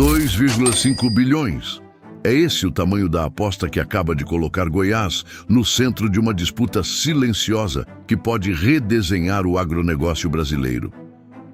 2,5 bilhões. É esse o tamanho da aposta que acaba de colocar Goiás no centro de uma disputa silenciosa que pode redesenhar o agronegócio brasileiro.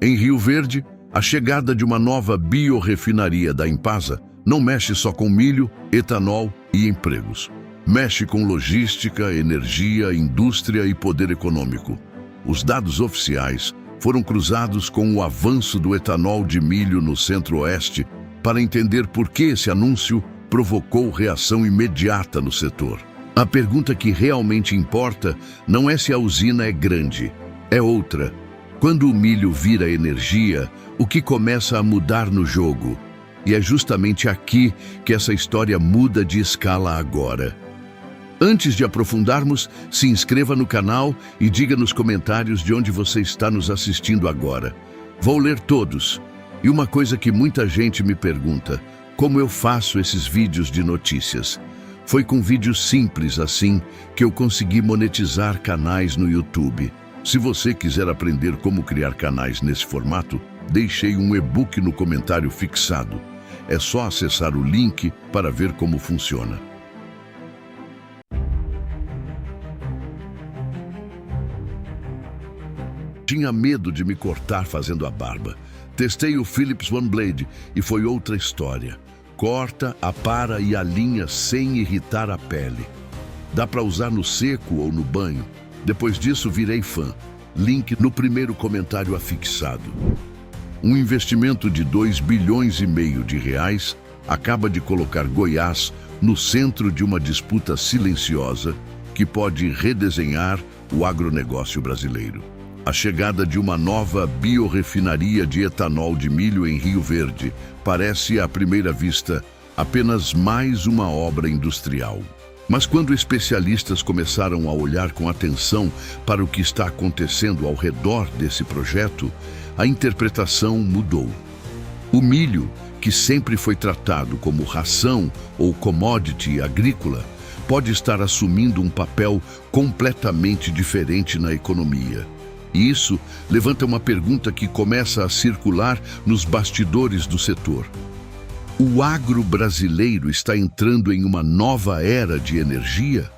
Em Rio Verde, a chegada de uma nova biorrefinaria da Impasa não mexe só com milho, etanol e empregos. Mexe com logística, energia, indústria e poder econômico. Os dados oficiais foram cruzados com o avanço do etanol de milho no Centro-Oeste para entender por que esse anúncio provocou reação imediata no setor. A pergunta que realmente importa não é se a usina é grande, é outra. Quando o milho vira energia, o que começa a mudar no jogo? E é justamente aqui que essa história muda de escala agora. Antes de aprofundarmos, se inscreva no canal e diga nos comentários de onde você está nos assistindo agora. Vou ler todos. E uma coisa que muita gente me pergunta: como eu faço esses vídeos de notícias? Foi com vídeos simples assim que eu consegui monetizar canais no YouTube. Se você quiser aprender como criar canais nesse formato, deixei um e-book no comentário fixado. É só acessar o link para ver como funciona. Tinha medo de me cortar fazendo a barba. Testei o Philips OneBlade e foi outra história. Corta, apara e alinha sem irritar a pele. Dá para usar no seco ou no banho. Depois disso, virei fã. Link no primeiro comentário afixado. Um investimento de 2,5 bilhões de reais acaba de colocar Goiás no centro de uma disputa silenciosa que pode redesenhar o agronegócio brasileiro. A chegada de uma nova biorrefinaria de etanol de milho em Rio Verde parece, à primeira vista, apenas mais uma obra industrial. Mas quando especialistas começaram a olhar com atenção para o que está acontecendo ao redor desse projeto, a interpretação mudou. O milho, que sempre foi tratado como ração ou commodity agrícola, pode estar assumindo um papel completamente diferente na economia. E isso levanta uma pergunta que começa a circular nos bastidores do setor. O agro brasileiro está entrando em uma nova era de energia?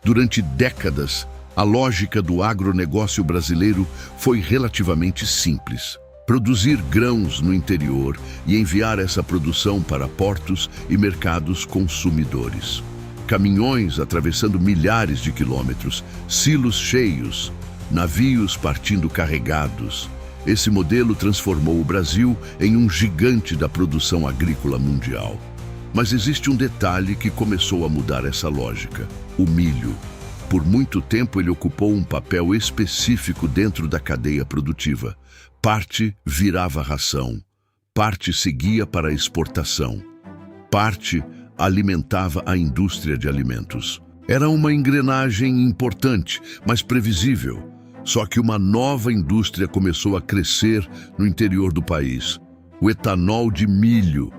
Durante décadas, a lógica do agronegócio brasileiro foi relativamente simples: produzir grãos no interior e enviar essa produção para portos e mercados consumidores. Caminhões atravessando milhares de quilômetros, silos cheios, navios partindo carregados. Esse modelo transformou o Brasil em um gigante da produção agrícola mundial. Mas existe um detalhe que começou a mudar essa lógica: o milho. Por muito tempo ele ocupou um papel específico dentro da cadeia produtiva. Parte virava ração, parte seguia para a exportação, parte alimentava a indústria de alimentos. Era uma engrenagem importante, mas previsível. Só que uma nova indústria começou a crescer no interior do país: o etanol de milho.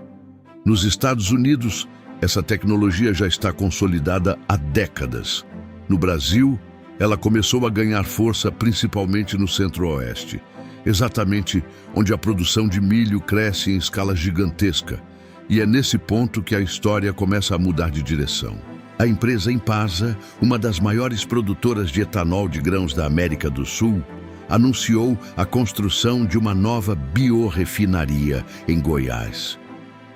Nos Estados Unidos, essa tecnologia já está consolidada há décadas. No Brasil, ela começou a ganhar força principalmente no Centro-Oeste, exatamente onde a produção de milho cresce em escala gigantesca. E é nesse ponto que a história começa a mudar de direção. A empresa Impasa, uma das maiores produtoras de etanol de grãos da América do Sul, anunciou a construção de uma nova biorrefinaria em Goiás.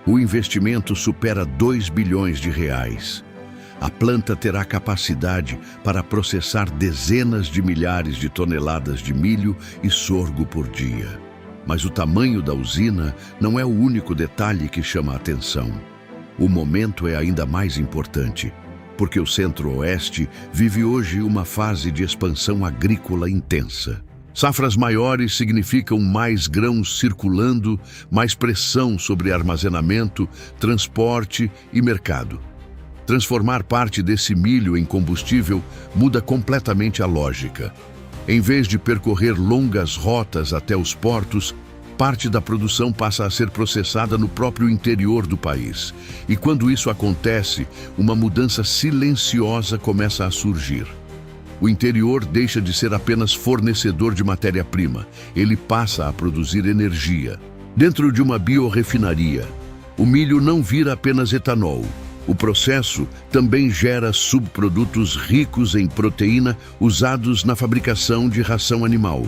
O investimento supera 2 bilhões de reais. A planta terá capacidade para processar dezenas de milhares de toneladas de milho e sorgo por dia. Mas o tamanho da usina não é o único detalhe que chama a atenção. O momento é ainda mais importante, porque o Centro-Oeste vive hoje uma fase de expansão agrícola intensa. Safras maiores significam mais grãos circulando, mais pressão sobre armazenamento, transporte e mercado. Transformar parte desse milho em combustível muda completamente a lógica. Em vez de percorrer longas rotas até os portos, parte da produção passa a ser processada no próprio interior do país. E quando isso acontece, uma mudança silenciosa começa a surgir. O interior deixa de ser apenas fornecedor de matéria-prima, ele passa a produzir energia. Dentro de uma biorefinaria, o milho não vira apenas etanol. O processo também gera subprodutos ricos em proteína usados na fabricação de ração animal.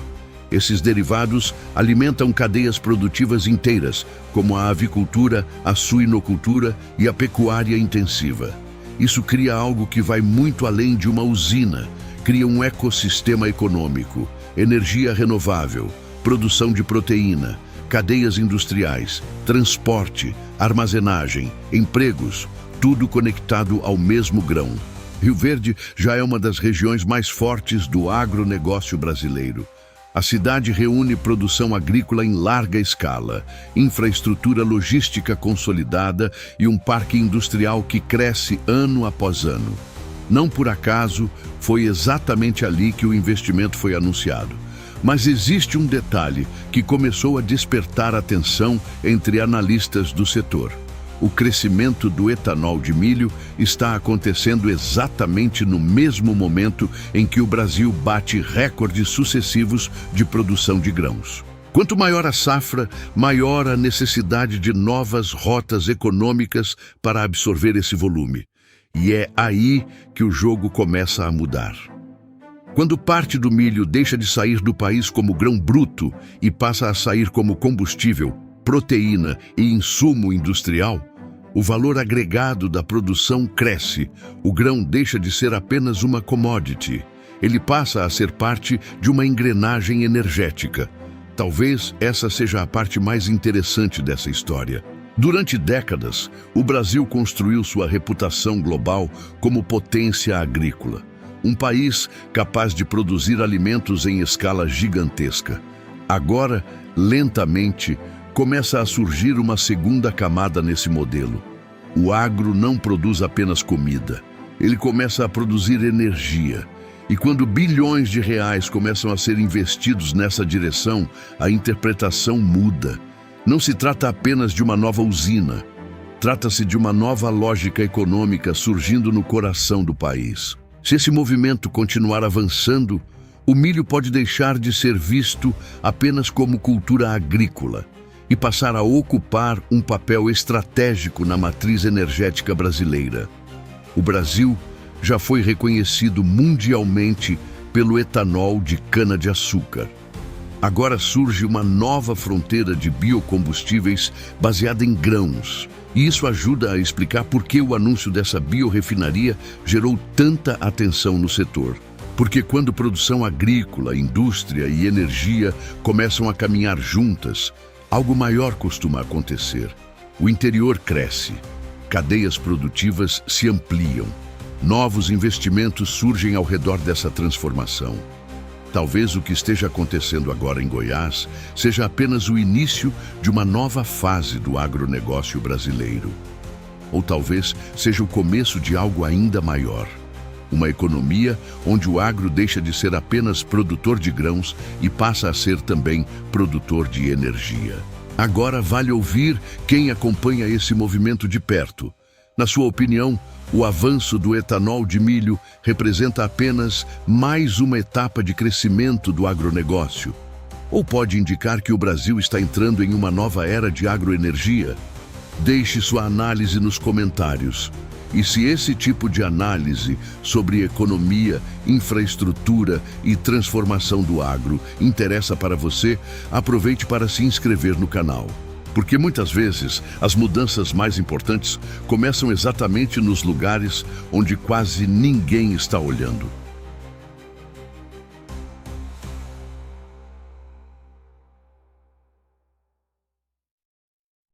Esses derivados alimentam cadeias produtivas inteiras, como a avicultura, a suinocultura e a pecuária intensiva. Isso cria algo que vai muito além de uma usina. Cria um ecossistema econômico, energia renovável, produção de proteína, cadeias industriais, transporte, armazenagem, empregos, tudo conectado ao mesmo grão. Rio Verde já é uma das regiões mais fortes do agronegócio brasileiro. A cidade reúne produção agrícola em larga escala, infraestrutura logística consolidada e um parque industrial que cresce ano após ano. Não por acaso, foi exatamente ali que o investimento foi anunciado. Mas existe um detalhe que começou a despertar atenção entre analistas do setor. O crescimento do etanol de milho está acontecendo exatamente no mesmo momento em que o Brasil bate recordes sucessivos de produção de grãos. Quanto maior a safra, maior a necessidade de novas rotas econômicas para absorver esse volume. E é aí que o jogo começa a mudar. Quando parte do milho deixa de sair do país como grão bruto e passa a sair como combustível, proteína e insumo industrial, o valor agregado da produção cresce. O grão deixa de ser apenas uma commodity. Ele passa a ser parte de uma engrenagem energética. Talvez essa seja a parte mais interessante dessa história. Durante décadas, o Brasil construiu sua reputação global como potência agrícola. Um país capaz de produzir alimentos em escala gigantesca. Agora, lentamente, começa a surgir uma segunda camada nesse modelo. O agro não produz apenas comida, ele começa a produzir energia. E quando bilhões de reais começam a ser investidos nessa direção, a interpretação muda. Não se trata apenas de uma nova usina, trata-se de uma nova lógica econômica surgindo no coração do país. Se esse movimento continuar avançando, o milho pode deixar de ser visto apenas como cultura agrícola e passar a ocupar um papel estratégico na matriz energética brasileira. O Brasil já foi reconhecido mundialmente pelo etanol de cana-de-açúcar. Agora surge uma nova fronteira de biocombustíveis baseada em grãos. E isso ajuda a explicar por que o anúncio dessa biorefinaria gerou tanta atenção no setor. Porque quando produção agrícola, indústria e energia começam a caminhar juntas, algo maior costuma acontecer. O interior cresce, cadeias produtivas se ampliam, novos investimentos surgem ao redor dessa transformação. Talvez o que esteja acontecendo agora em Goiás seja apenas o início de uma nova fase do agronegócio brasileiro. Ou talvez seja o começo de algo ainda maior. Uma economia onde o agro deixa de ser apenas produtor de grãos e passa a ser também produtor de energia. Agora vale ouvir quem acompanha esse movimento de perto. Na sua opinião, o avanço do etanol de milho representa apenas mais uma etapa de crescimento do agronegócio? Ou pode indicar que o Brasil está entrando em uma nova era de agroenergia? Deixe sua análise nos comentários. E se esse tipo de análise sobre economia, infraestrutura e transformação do agro interessa para você, aproveite para se inscrever no canal. Porque muitas vezes as mudanças mais importantes começam exatamente nos lugares onde quase ninguém está olhando.